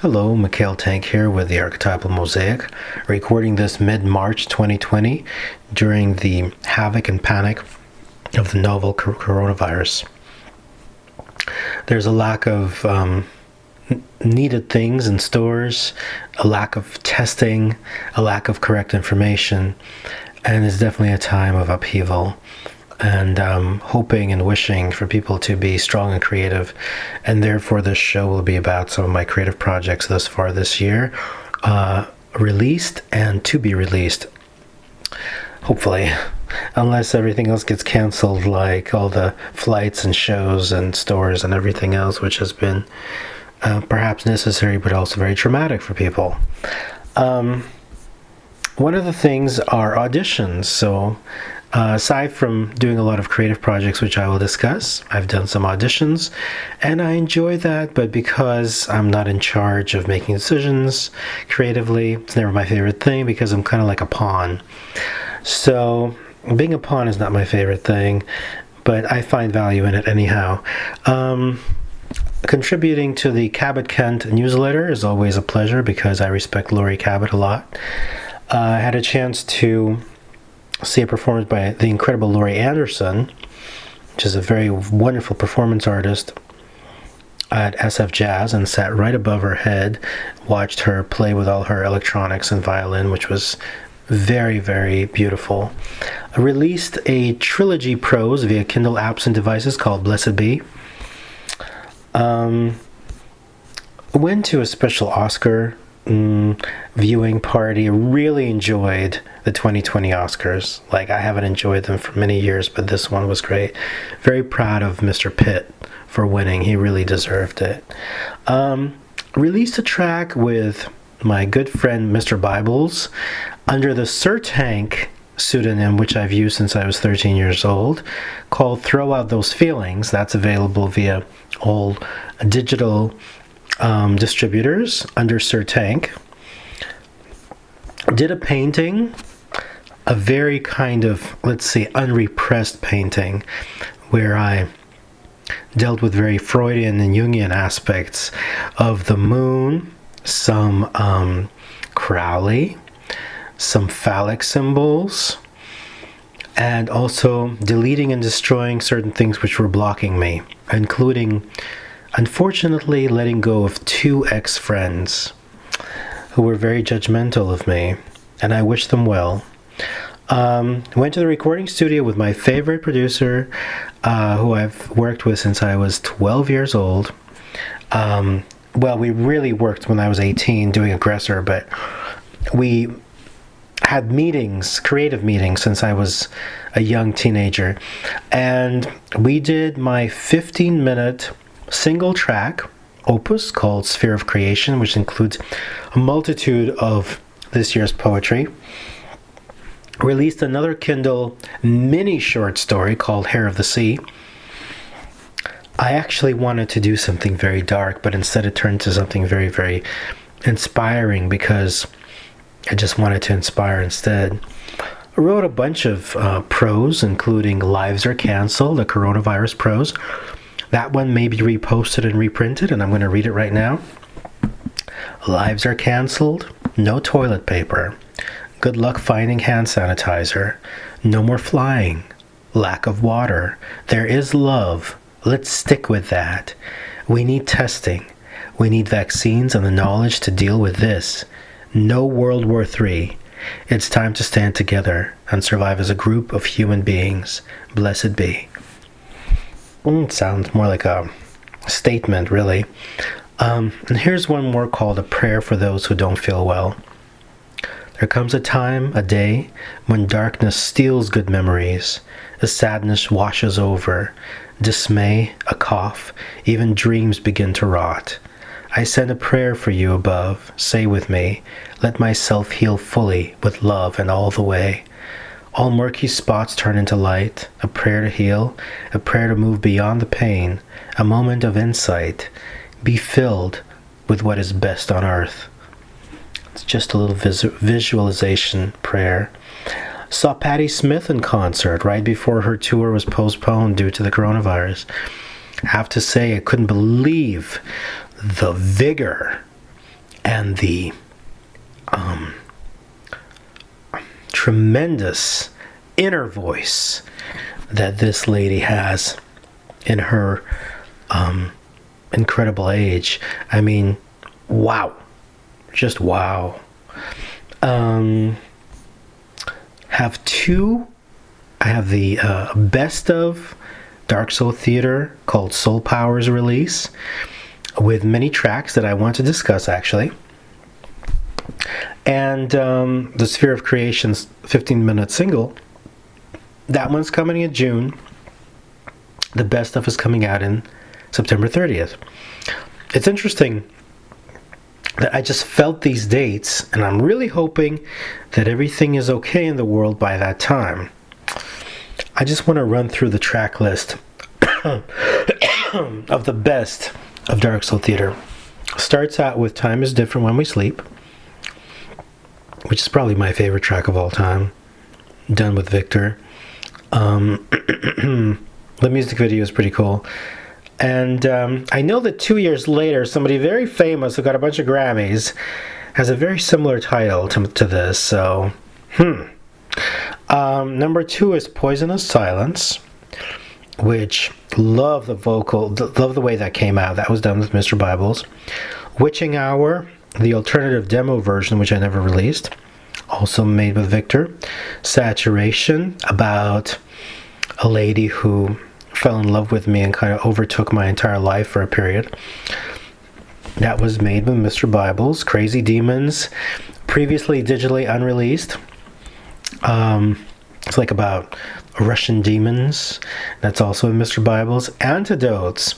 Hello, Mikhail here with the Archetypal Mosaic, recording this mid-March 2020 during the havoc and panic of the novel coronavirus. There's a lack of needed things in stores, a lack of testing, a lack of correct information, and it's definitely a time of upheaval. And hoping and wishing for people to be strong and creative, and therefore this show will be about some of my creative projects thus far this year, released and to be released, hopefully, unless everything else gets canceled, like all the flights and shows and stores and everything else, which has been perhaps necessary but also very traumatic for people. One of the things are auditions. So aside from doing a lot of creative projects, which I will discuss, I've done some auditions, and I enjoy that, but because I'm not in charge of making decisions creatively, it's never my favorite thing because I'm kind of like a pawn. So being a pawn is not my favorite thing, but I find value in it anyhow. Contributing to the Cabot Kent newsletter is always a pleasure because I respect Laurie Cabot a lot. I had a chance to see a performance by the incredible Laurie Anderson, which is a very wonderful performance artist, at SF Jazz, and sat right above her head, watched her play with all her electronics and violin, which was very, very beautiful. I released a trilogy prose via Kindle apps and devices called Blessed Be. Went to a special Oscar viewing party. Really enjoyed the 2020 Oscars. Like, I haven't enjoyed them for many years, but this one was great. Very proud of Mr. Pitt for winning. He really deserved it. Released a track with my good friend Mr. Bibles under the Sir Tank pseudonym, which I've used since I was 13 years old, called Throw Out Those Feelings. That's available via all digital distributors under Sir Tank. Did a painting, a very kind of, let's say, unrepressed painting, where I dealt with very Freudian and Jungian aspects of the moon, some Crowley, some phallic symbols, and also deleting and destroying certain things which were blocking me, including, unfortunately, letting go of 2 ex-friends who were very judgmental of me, and I wish them well. Went to the recording studio with my favorite producer, who I've worked with since I was 12 years old. Well, we really worked when I was 18 doing Aggressor, but we had meetings, creative meetings, since I was a young teenager. And we did my 15-minute single track opus called Sphere of Creation, which includes a multitude of this year's poetry. Released another Kindle mini short story called Hair of the Sea. I actually wanted to do something very dark, but instead it turned to something very, very inspiring because I just wanted to inspire instead. I wrote a bunch of prose, including Lives Are Cancelled, the coronavirus prose. That one may be reposted and reprinted, and I'm going to read it right now. Lives are cancelled. No toilet paper. Good luck finding hand sanitizer. No more flying. Lack of water. There is love. Let's stick with that. We need testing. We need vaccines and the knowledge to deal with this. No World War III. It's time to stand together and survive as a group of human beings. Blessed be. It sounds more like a statement, really. And here's one more called A Prayer for Those Who Don't Feel Well. There comes a time, a day, when darkness steals good memories, as sadness washes over, dismay, a cough, even dreams begin to rot. I send a prayer for you above. Say with me, let myself heal fully with love and all the way. All murky spots turn into light, a prayer to heal, a prayer to move beyond the pain, a moment of insight. Be filled with what is best on earth. It's just a little visualization prayer. Saw Patti Smith in concert right before her tour was postponed due to the coronavirus. I have to say, I couldn't believe the vigor and the tremendous inner voice that this lady has in her incredible age. I mean, wow. Just wow. I have the best of Dark Soul Theater called Soul Powers release with many tracks that I want to discuss, actually. And the Sphere of Creation's 15-minute single, that one's coming in June. The best stuff is coming out in September 30th. It's interesting that I just felt these dates, and I'm really hoping that everything is okay in the world by that time. I just want to run through the track list of the best of Dark Soul Theater. Starts out with Time is Different When We Sleep, which is probably my favorite track of all time, done with Victor. The music video is pretty cool. And I know that 2 years later, somebody very famous who got a bunch of Grammys has a very similar title to this. So, number 2 is Poisonous Silence, which love the way that came out. That was done with Mr. Bibles. Witching Hour, the alternative demo version, which I never released, also made with Victor. Saturation, about a lady who fell in love with me and kind of overtook my entire life for a period. That was made with Mr. Bibles. Crazy Demons, previously digitally unreleased. It's like about Russian demons. That's also in Mr. Bibles. Antidotes,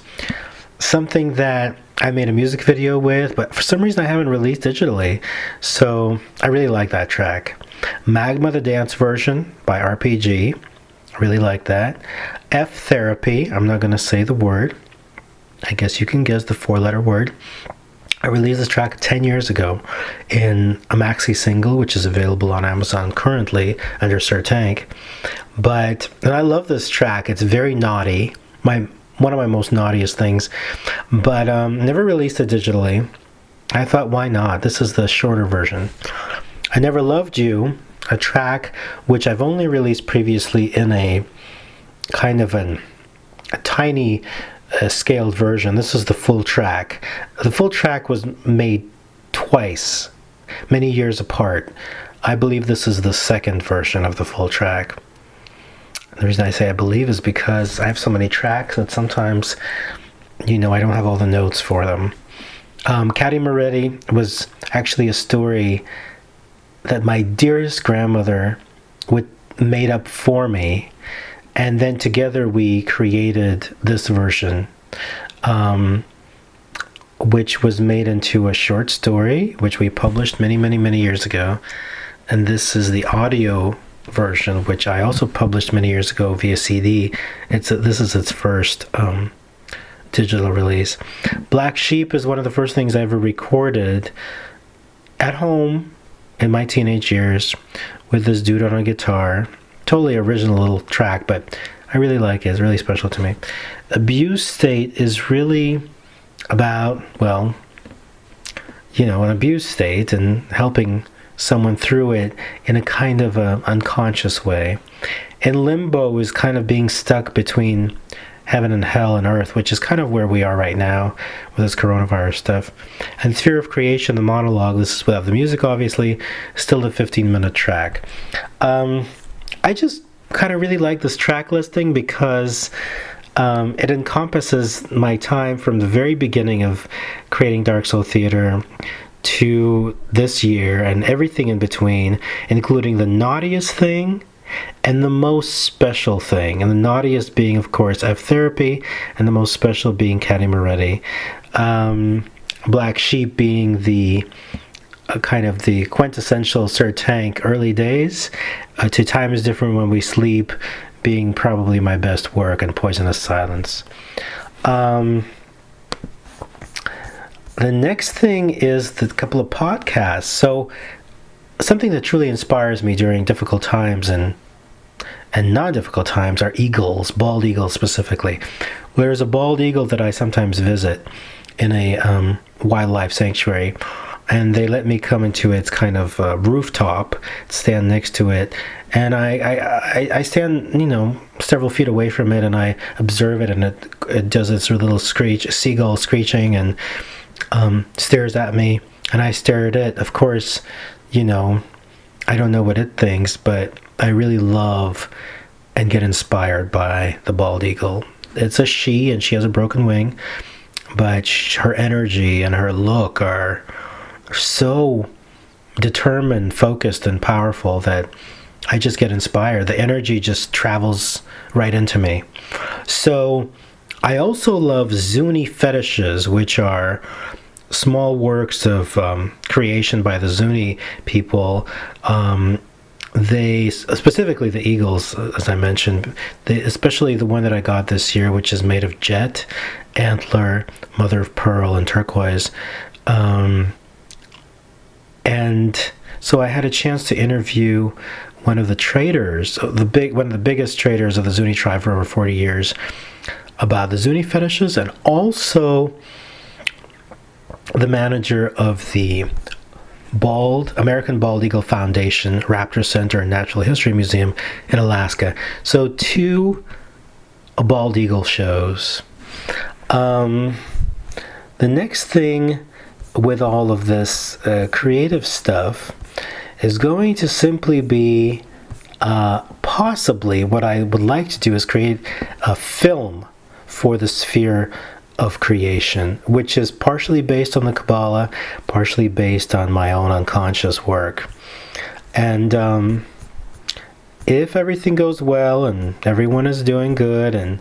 something that I made a music video with, but for some reason I haven't released digitally. So I really like that track. Magma, the dance version by RPG. I really like that. F Therapy, I'm not going to say the word. I guess you can guess the 4-letter word. I released this track 10 years ago in a maxi single, which is available on Amazon currently under Sir Tank. And I love this track. It's very naughty. One of my most naughtiest things. But never released it digitally. I thought, why not? This is the shorter version. I Never Loved You, a track which I've only released previously in a kind of a tiny scaled version. This is the full track. The full track was made twice, many years apart. I believe this is the second version of the full track. The reason I say I believe is because I have so many tracks that sometimes, I don't have all the notes for them. Caddy Moretti was actually a story that my dearest grandmother made up for me, and then together we created this version, which was made into a short story, which we published many, many, many years ago. And this is the audio version, which I also published many years ago via CD. This is its first digital release. Black Sheep is one of the first things I ever recorded at home in my teenage years with this dude on a guitar. Totally original little track, but I really like it. It's really special to me. Abuse State is really about, an abuse state and helping someone through it in a kind of a unconscious way. And Limbo is kind of being stuck between heaven and hell and earth, which is kind of where we are right now with this coronavirus stuff. And Sphere of Creation, the monologue, this is without the music, obviously, still a 15-minute track. I just kind of really like this track listing because it encompasses my time from the very beginning of creating Dark Soul Theater to this year and everything in between, including the naughtiest thing and the most special thing. And the naughtiest being, of course, F Therapy, and the most special being Caddy Moretti. Black Sheep being the kind of the quintessential Sir Tank early days, to Time is Different When We Sleep being probably my best work, and Poisonous Silence. The next thing is the couple of podcasts. So something that truly inspires me during difficult times and non-difficult times are eagles, bald eagles specifically. There's a bald eagle that I sometimes visit in a wildlife sanctuary, and they let me come into its kind of rooftop, stand next to it, and I stand, several feet away from it, and I observe it, and it does its little seagull screeching, and stares at me, and I stare at it. Of course, I don't know what it thinks, but I really love and get inspired by the bald eagle. It's a she, and she has a broken wing, but her energy and her look are so determined, focused, and powerful that I just get inspired. The energy just travels right into me. So I also love Zuni Fetishes, which are small works of creation by the Zuni people. They, specifically the eagles, as I mentioned, especially the one that I got this year, which is made of jet, antler, mother of pearl, and turquoise. And so I had a chance to interview one of the traders, one of the biggest traders of the Zuni tribe for over 40 years, about the Zuni fetishes, and also the manager of the American Bald Eagle Foundation, Raptor Center, and Natural History Museum in Alaska. So 2 bald eagle shows. The next thing with all of this creative stuff is going to simply be possibly what I would like to do is create a film for the sphere of creation, which is partially based on the Kabbalah, partially based on my own unconscious work. And if everything goes well and everyone is doing good and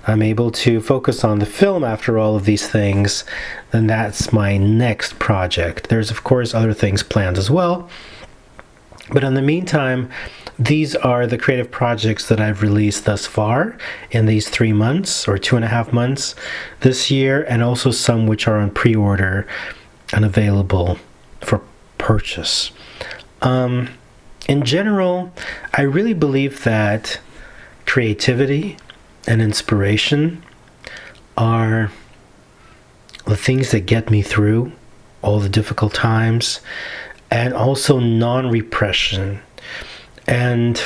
I'm able to focus on the film after all of these things, then that's my next project. There's, of course, other things planned as well. But in the meantime, these are the creative projects that I've released thus far in these 3 months or 2.5 months this year, and also some which are on pre-order and available for purchase. In general, I really believe that creativity and inspiration are the things that get me through all the difficult times, and also non-repression. And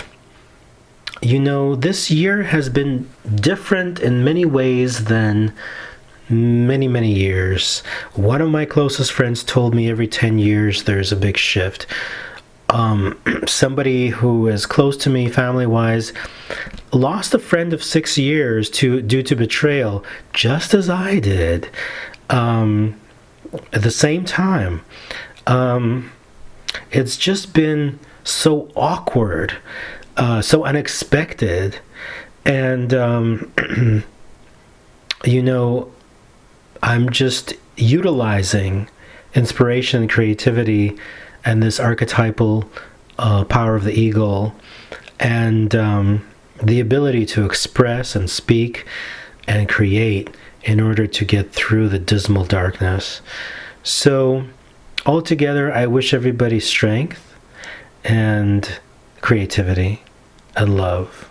this year has been different in many ways than many years. One of my closest friends told me every 10 years there's a big shift. Somebody who is close to me family-wise lost a friend of 6 years due to betrayal, just as I did, at the same time. It's just been so awkward, so unexpected, and I'm just utilizing inspiration and creativity and this archetypal power of the eagle, and the ability to express and speak and create in order to get through the dismal darkness. So altogether, I wish everybody strength and creativity and love.